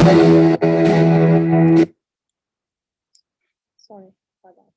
Sorry for that.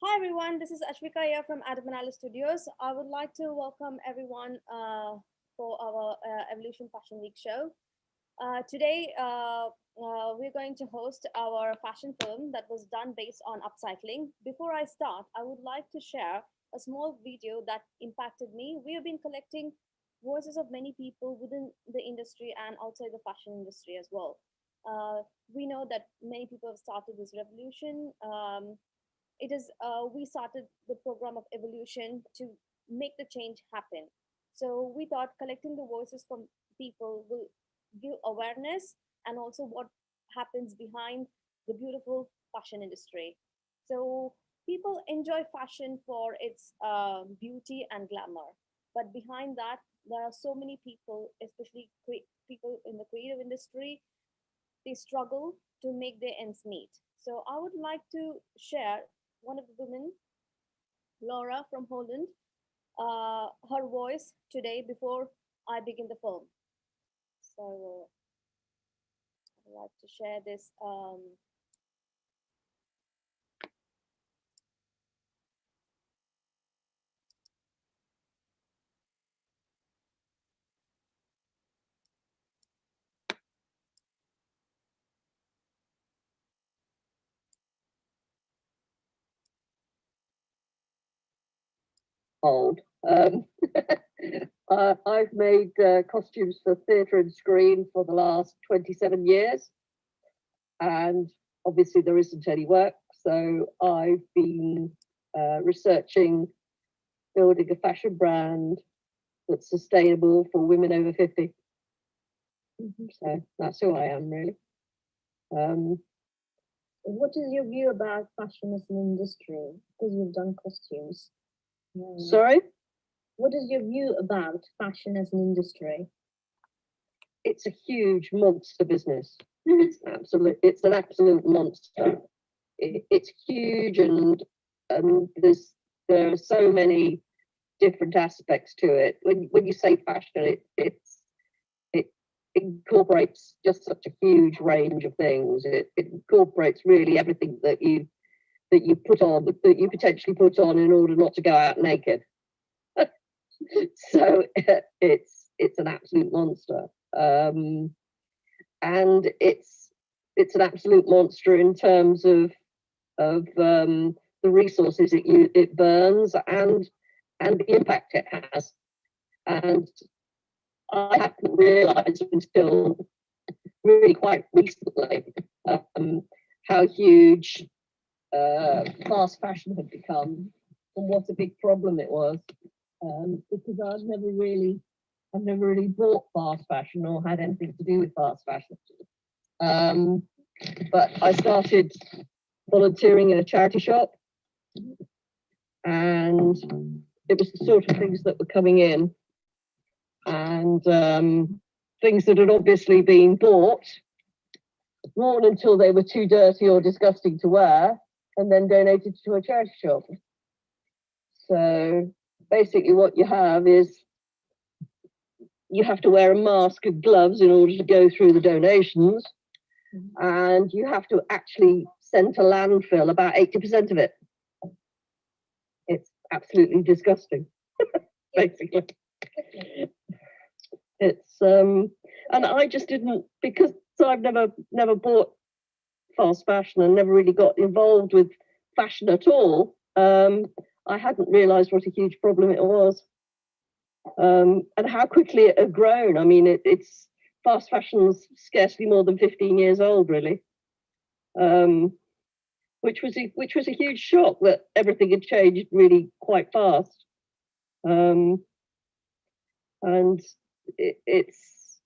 Hi everyone, this is Ashvika here from Adam and Alice Studios. I would like to welcome everyone for our Evolution Fashion Week show. Today, we're going to host our fashion film that was done based on upcycling. Before I start, I would like to share a small video that impacted me. We have been collecting voices of many people within the industry and outside the fashion industry as well. We know that many people have started this revolution. It is We started the program of evolution to make the change happen. So we thought collecting the voices from people will give awareness and also what happens behind the beautiful fashion industry. So people enjoy fashion for its beauty and glamour, but behind that there are so many people, especially people in the creative industry. They struggle to make their ends meet. So I would like to share one of the women, Laura from Holland, her voice today before I begin the film. So I'd like to share this. Old. I've made costumes for theatre and screen for the last 27 years, and obviously there isn't any work, so I've been researching building a fashion brand that's sustainable for women over 50. So that's who I am, really. What is your view about fashion as an industry? Because you've done costumes. Sorry? What is your view about fashion as an industry? It's a huge monster business. It's an absolute monster. It's huge, and there are so many different aspects to it. When you say fashion, it incorporates just such a huge range of things. It incorporates really everything that you put on, that you potentially put on in order not to go out naked. So it's an absolute monster, and it's an absolute monster in terms of the resources it burns and the impact it has. And I hadn't realised until really quite recently how huge fast fashion had become and what a big problem it was. Because I've never really bought fast fashion or had anything to do with fast fashion. But I started volunteering in a charity shop, and it was the sort of things that were coming in, and things that had obviously been bought, worn until they were too dirty or disgusting to wear, and then donated to a charity shop. So basically what you have is you have to wear a mask and gloves in order to go through the donations, and you have to actually send to landfill about 80% of it. It's absolutely disgusting, basically. It's and I just didn't, because I've never bought fast fashion and never really got involved with fashion at all. I hadn't realised what a huge problem it was, and how quickly it had grown. I mean, it's fast fashion's scarcely more than 15 years old, really. which was a huge shock that everything had changed really quite fast. And it's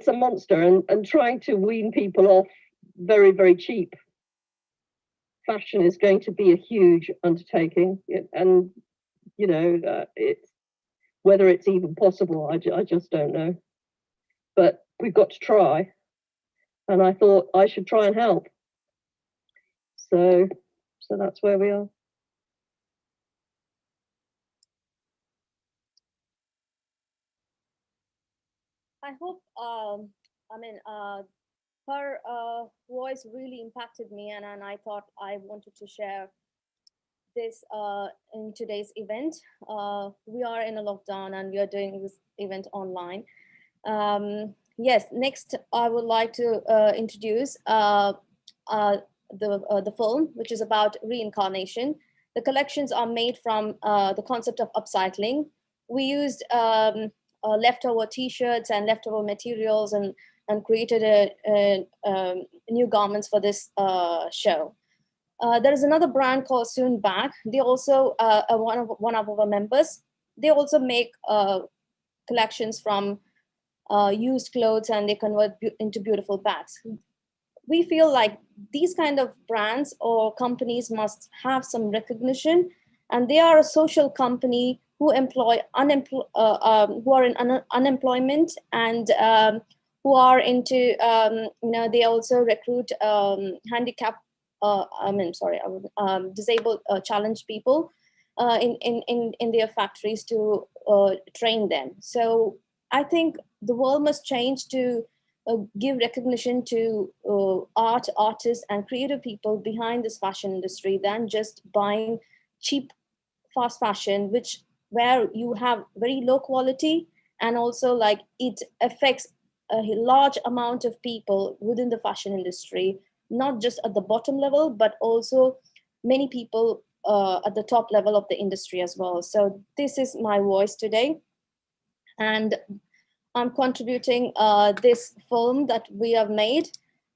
a monster, and trying to wean people off very, very cheap fashion is going to be a huge undertaking. And it's whether it's even possible, I just don't know. But we've got to try, and I thought I should try and help. So that's where we are. I hope, her voice really impacted me, and I thought I wanted to share this in today's event. We are in a lockdown and we are doing this event online. Yes, next I would like to introduce the film, which is about reincarnation. The collections are made from the concept of upcycling. We used leftover T-shirts and leftover materials and created new garments for this show. There is another brand called Soon Back. They also one of our members. They also make collections from used clothes, and they convert into beautiful bags. We feel like these kind of brands or companies must have some recognition, and they are a social company who employ who are in unemployment, and who are into they also recruit handicapped disabled challenged people in their factories to train them. So I think the world must change to give recognition to artists and creative people behind this fashion industry than just buying cheap fast fashion, which where you have very low quality, and also like it affects a large amount of people within the fashion industry, not just at the bottom level, but also many people at the top level of the industry as well. So this is my voice today, and I'm contributing this film that we have made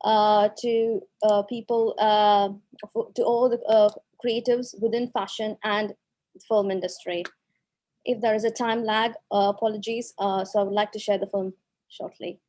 to people, to all the creatives within fashion and film industry. If there is a time lag, apologies. So I would like to share the film shortly.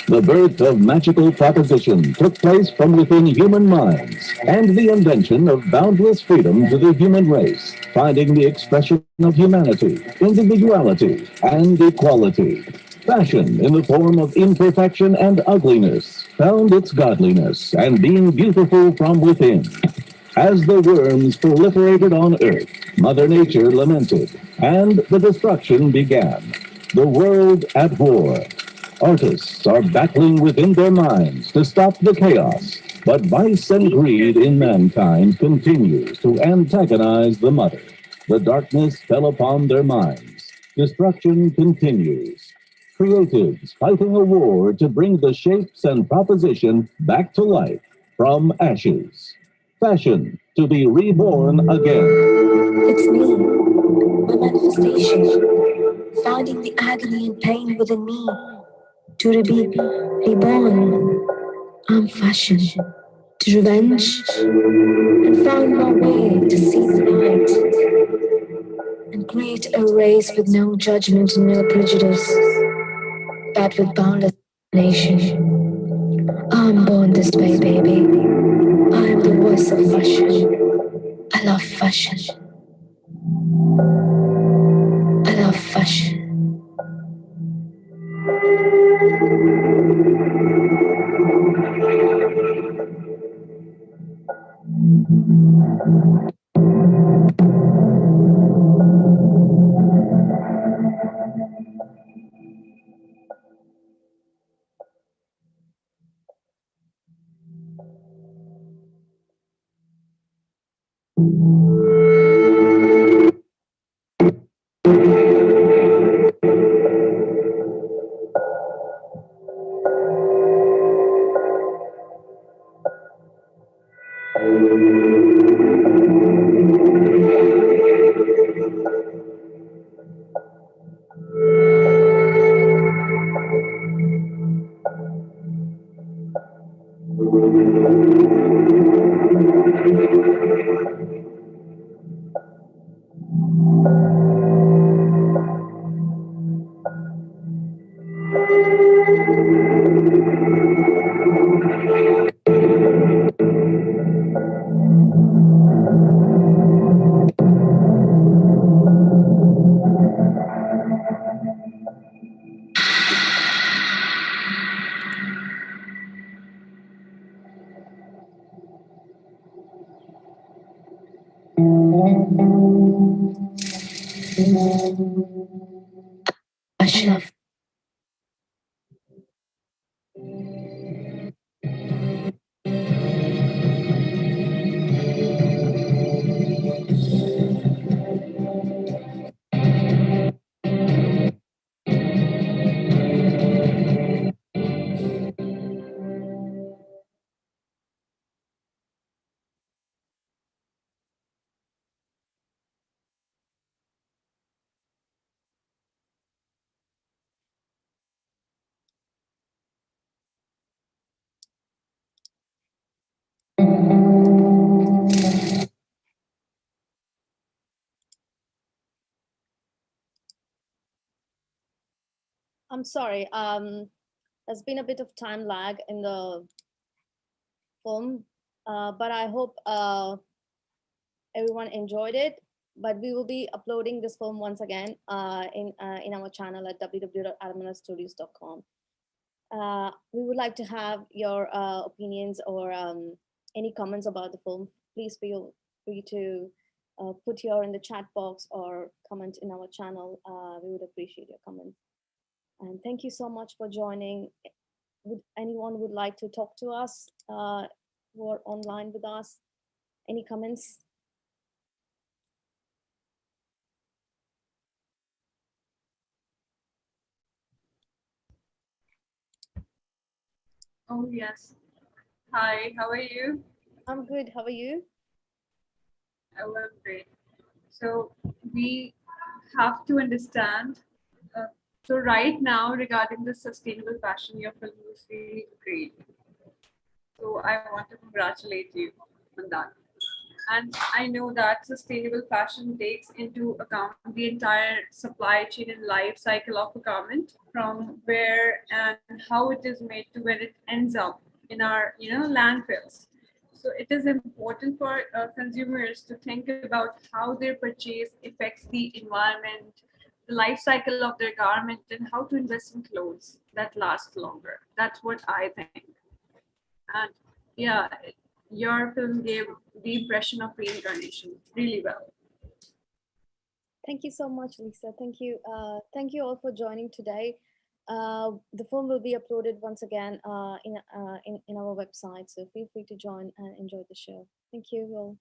The birth of magical proposition took place from within human minds, and the invention of boundless freedom to the human race, finding the expression of humanity, individuality, and equality. Fashion, in the form of imperfection and ugliness, found its godliness and being beautiful from within. As the worms proliferated on Earth, Mother Nature lamented, and the destruction began. The world at war. Artists are battling within their minds to stop the chaos, but vice and greed in mankind continues to antagonize the mother. The darkness fell upon their minds. Destruction continues. Creatives fighting a war to bring the shapes and proposition back to life from ashes. Fashion to be reborn again. It's me, my manifestation, finding the agony and pain within me To be reborn, I'm fashioned. To revenge, and found my way to see the light and create a race with no judgment and no prejudice, but with boundless nation. I'm born this way, baby. I am the voice of fashion. I love fashion. I love fashion. Fashion. I'm sorry. There's been a bit of time lag in the film, but I hope everyone enjoyed it. But we will be uploading this film once again in our channel at www.adamanastudios.com. We would like to have your opinions or any comments about the film. Please feel free to put here in the chat box or comment in our channel. We would appreciate your comments. And thank you so much for joining. Would anyone would like to talk to us who are online with us? Any comments? Oh, yes. Hi, how are you? I'm good. How are you? I was great. So, we have to understand. Uh, so, right now, regarding the sustainable fashion, your film was really great. So, I want to congratulate you on that. And I know that sustainable fashion takes into account the entire supply chain and life cycle of a garment, from where and how it is made to where it ends up in our, landfills. So it is important for consumers to think about how their purchase affects the environment, the life cycle of their garment, and how to invest in clothes that last longer. That's what I think. And yeah, your film gave the impression of reincarnation really well. Thank you so much, Lisa. Thank you. Thank you all for joining today. The film will be uploaded once again in our website, so feel free to join and enjoy the show. Thank you all.